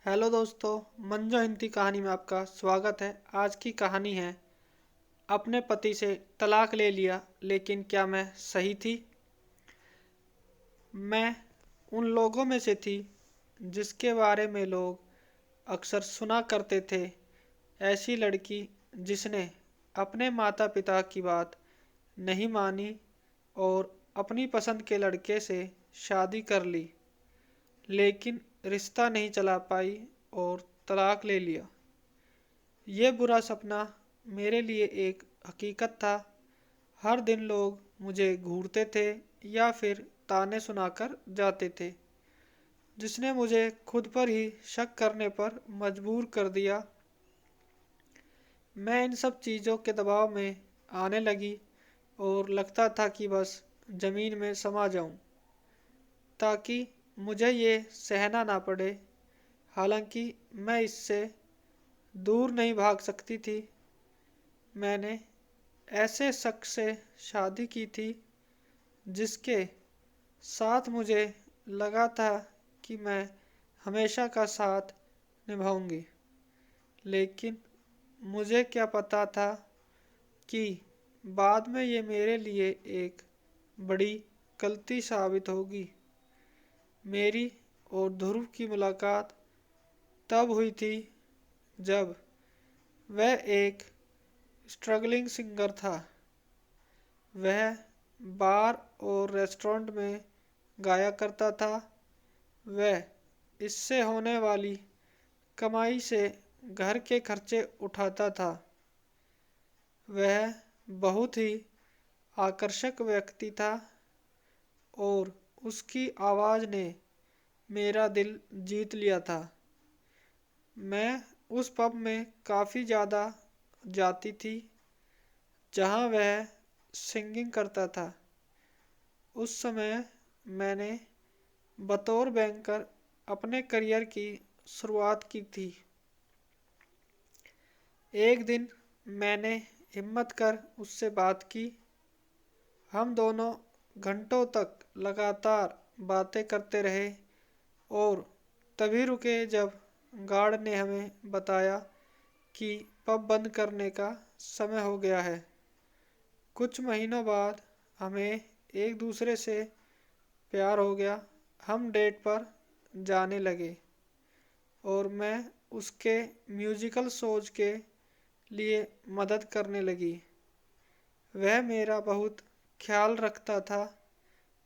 Hello दोस्तों। मंजो हिंदी कहानी में आपका स्वागत है। आज की कहानी है अपने पति से तलाक ले लिया लेकिन क्या मैं सही थी। मैं उन लोगों में से थी जिसके बारे में लोग अक्सर सुना करते थे। ऐसी लड़की जिसने अपने माता पिता की बात नहीं मानी और अपनी पसंद के लड़के से शादी कर ली, लेकिन रिश्ता नहीं चला पाई और तलाक ले लिया। ये बुरा सपना मेरे लिए एक हकीकत था। हर दिन लोग मुझे घूरते थे या फिर ताने सुनाकर जाते थे, जिसने मुझे खुद पर ही शक करने पर मजबूर कर दिया। मैं इन सब चीज़ों के दबाव में आने लगी और लगता था कि बस ज़मीन में समा जाऊं ताकि मुझे ये सहना ना पड़े। हालांकि मैं इससे दूर नहीं भाग सकती थी। मैंने ऐसे शख्स से शादी की थी जिसके साथ मुझे लगा था कि मैं हमेशा का साथ निभाऊंगी, लेकिन मुझे क्या पता था कि बाद में ये मेरे लिए एक बड़ी गलती साबित होगी। मेरी और ध्रुव की मुलाकात तब हुई थी जब वह एक स्ट्रगलिंग सिंगर था। वह बार और रेस्टोरेंट में गाया करता था। वह इससे होने वाली कमाई से घर के खर्चे उठाता था। वह बहुत ही आकर्षक व्यक्ति था और उसकी आवाज़ ने मेरा दिल जीत लिया था। मैं उस पब में काफ़ी ज़्यादा जाती थी जहाँ वह सिंगिंग करता था। उस समय मैंने बतौर बैंकर अपने करियर की शुरुआत की थी। एक दिन मैंने हिम्मत कर उससे बात की। हम दोनों घंटों तक लगातार बातें करते रहे और तभी रुके जब गार्ड ने हमें बताया कि पब बंद करने का समय हो गया है। कुछ महीनों बाद हमें एक दूसरे से प्यार हो गया। हम डेट पर जाने लगे और मैं उसके म्यूजिकल शोज के लिए मदद करने लगी। वह मेरा बहुत ख्याल रखता था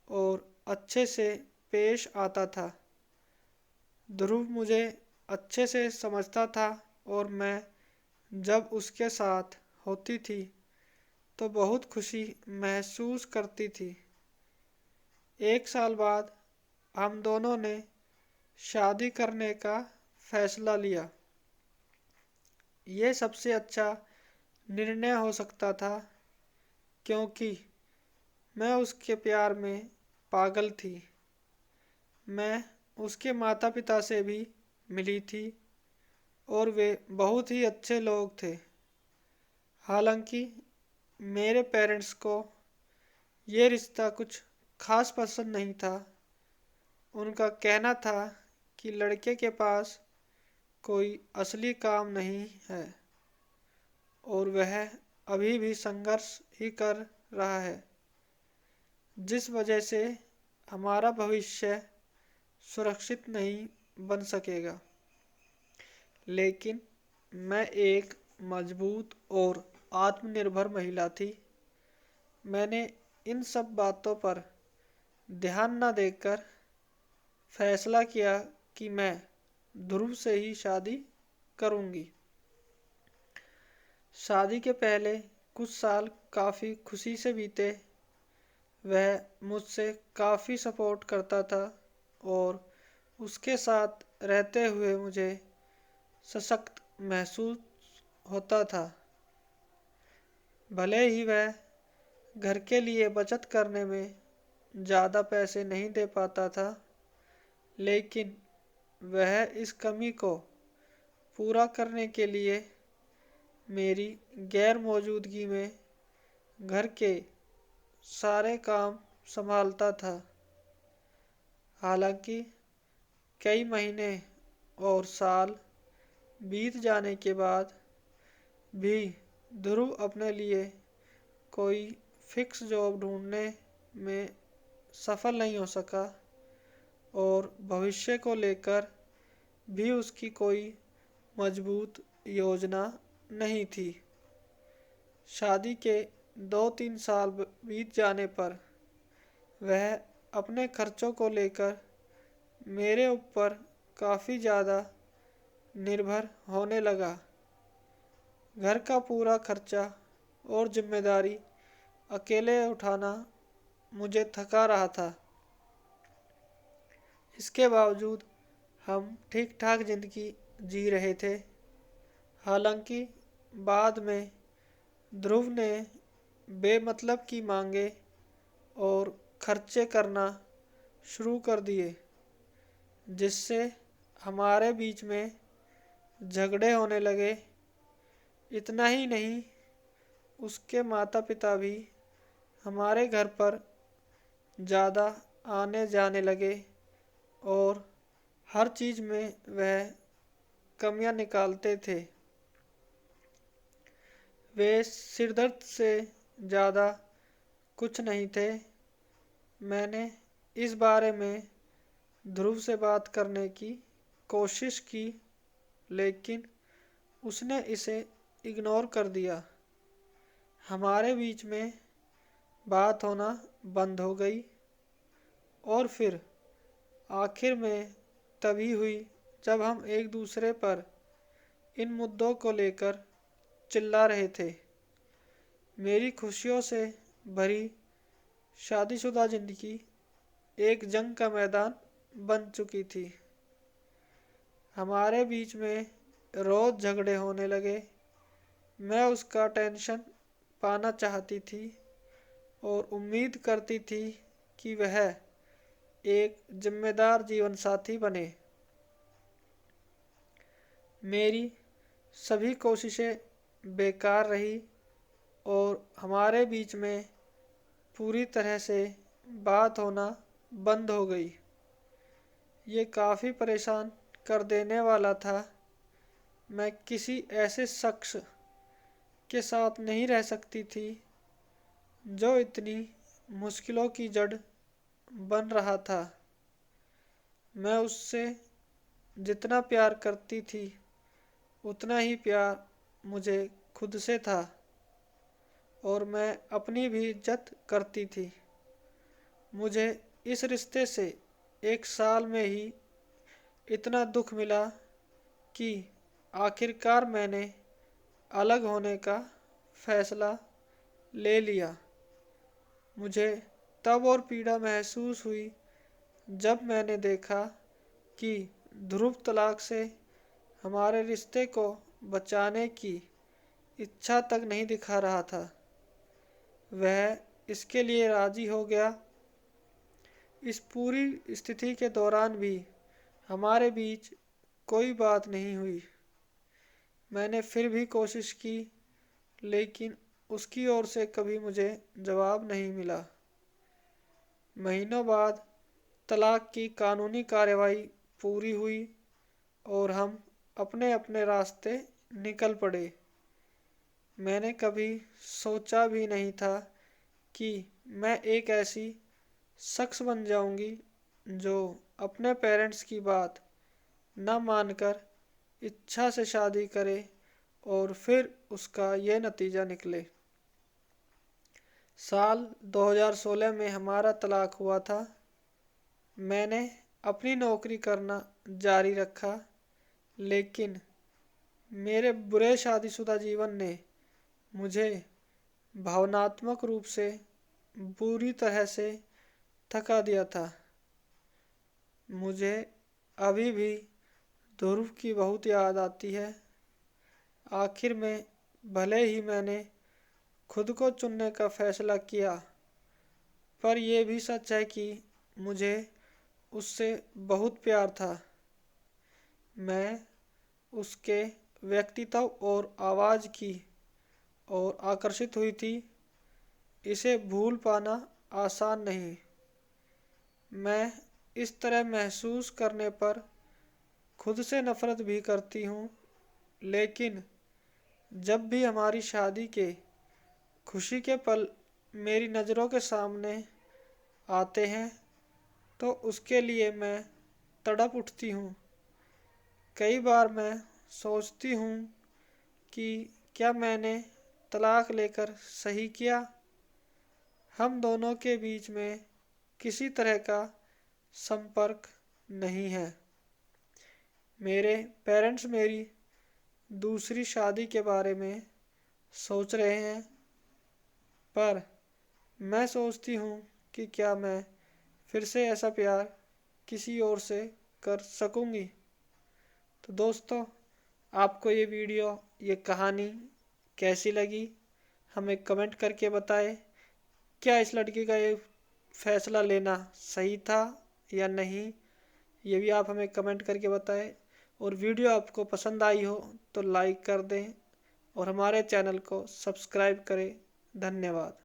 और अच्छे से पेश आता था। ध्रुव मुझे अच्छे से समझता था और मैं जब उसके साथ होती थी तो बहुत खुशी महसूस करती थी। एक साल बाद हम दोनों ने शादी करने का फैसला लिया। ये सबसे अच्छा निर्णय हो सकता था क्योंकि मैं उसके प्यार में पागल थी। मैं उसके माता पिता से भी मिली थी और वे बहुत ही अच्छे लोग थे। हालांकि मेरे पेरेंट्स को ये रिश्ता कुछ खास पसंद नहीं था। उनका कहना था कि लड़के के पास कोई असली काम नहीं है और वह अभी भी संघर्ष ही कर रहा है, जिस वजह से हमारा भविष्य सुरक्षित नहीं बन सकेगा। लेकिन मैं एक मजबूत और आत्मनिर्भर महिला थी। मैंने इन सब बातों पर ध्यान न देकर फैसला किया कि मैं ध्रुव से ही शादी करूंगी। शादी के पहले कुछ साल काफ़ी खुशी से बीते। वह मुझसे काफ़ी सपोर्ट करता था और उसके साथ रहते हुए मुझे सशक्त महसूस होता था। भले ही वह घर के लिए बचत करने में ज़्यादा पैसे नहीं दे पाता था, लेकिन वह इस कमी को पूरा करने के लिए मेरी गैर मौजूदगी में घर के सारे काम संभालता था। हालांकि कई महीने और साल बीत जाने के बाद भी ध्रुव अपने लिए कोई फिक्स जॉब ढूंढने में सफल नहीं हो सका और भविष्य को लेकर भी उसकी कोई मजबूत योजना नहीं थी। शादी के 2-3 साल बीत जाने पर वह अपने खर्चों को लेकर मेरे ऊपर काफ़ी ज़्यादा निर्भर होने लगा। घर का पूरा खर्चा और जिम्मेदारी अकेले उठाना मुझे थका रहा था। इसके बावजूद हम ठीक ठाक जिंदगी जी रहे थे। हालांकि बाद में ध्रुव ने बेमतलब की मांगे और खर्चे करना शुरू कर दिए, जिससे हमारे बीच में झगड़े होने लगे। इतना ही नहीं, उसके माता पिता भी हमारे घर पर ज़्यादा आने जाने लगे और हर चीज़ में वह कमियां निकालते थे। वे सिरदर्द से ज़्यादा कुछ नहीं थे। मैंने इस बारे में ध्रुव से बात करने की कोशिश की, लेकिन उसने इसे इग्नोर कर दिया। हमारे बीच में बात होना बंद हो गई और फिर आखिर में तभी हुई जब हम एक दूसरे पर इन मुद्दों को लेकर चिल्ला रहे थे। मेरी खुशियों से भरी शादीशुदा जिंदगी एक जंग का मैदान बन चुकी थी। हमारे बीच में रोज झगड़े होने लगे। मैं उसका टेंशन पाना चाहती थी और उम्मीद करती थी कि वह एक जिम्मेदार जीवन साथी बने। मेरी सभी कोशिशें बेकार रही और हमारे बीच में पूरी तरह से बात होना बंद हो गई। ये काफ़ी परेशान कर देने वाला था। मैं किसी ऐसे शख्स के साथ नहीं रह सकती थी जो इतनी मुश्किलों की जड़ बन रहा था। मैं उससे जितना प्यार करती थी उतना ही प्यार मुझे खुद से था और मैं अपनी भी इज्जत करती थी। मुझे इस रिश्ते से 1 साल में ही इतना दुख मिला कि आखिरकार मैंने अलग होने का फैसला ले लिया। मुझे तब और पीड़ा महसूस हुई जब मैंने देखा कि ध्रुव तलाक से हमारे रिश्ते को बचाने की इच्छा तक नहीं दिखा रहा था। वह इसके लिए राजी हो गया। इस पूरी स्थिति के दौरान भी हमारे बीच कोई बात नहीं हुई। मैंने फिर भी कोशिश की, लेकिन उसकी ओर से कभी मुझे जवाब नहीं मिला। महीनों बाद तलाक की कानूनी कार्रवाई पूरी हुई और हम अपने अपने रास्ते निकल पड़े। मैंने कभी सोचा भी नहीं था कि मैं एक ऐसी शख्स बन जाऊंगी जो अपने पेरेंट्स की बात न मानकर इच्छा से शादी करे और फिर उसका यह नतीजा निकले। साल 2016 में हमारा तलाक हुआ था। मैंने अपनी नौकरी करना जारी रखा, लेकिन मेरे बुरे शादीशुदा जीवन ने मुझे भावनात्मक रूप से बुरी तरह से थका दिया था। मुझे अभी भी ध्रुव की बहुत याद आती है। आखिर में भले ही मैंने खुद को चुनने का फैसला किया, पर यह भी सच है कि मुझे उससे बहुत प्यार था। मैं उसके व्यक्तित्व और आवाज़ की ओर आकर्षित हुई थी। इसे भूल पाना आसान नहीं। मैं इस तरह महसूस करने पर खुद से नफरत भी करती हूँ। लेकिन जब भी हमारी शादी के खुशी के पल मेरी नज़रों के सामने आते हैं तो उसके लिए मैं तड़प उठती हूँ। कई बार मैं सोचती हूँ कि क्या मैंने तलाक लेकर सही किया। हम दोनों के बीच में किसी तरह का संपर्क नहीं है। मेरे पेरेंट्स मेरी दूसरी शादी के बारे में सोच रहे हैं, पर मैं सोचती हूँ कि क्या मैं फिर से ऐसा प्यार किसी और से कर सकूँगी। तो दोस्तों, आपको ये वीडियो, ये कहानी कैसी लगी हमें कमेंट करके बताएं। क्या इस लड़की का ये फैसला लेना सही था या नहीं, ये भी आप हमें कमेंट करके बताएं। और वीडियो आपको पसंद आई हो तो लाइक कर दें और हमारे चैनल को सब्सक्राइब करें। धन्यवाद।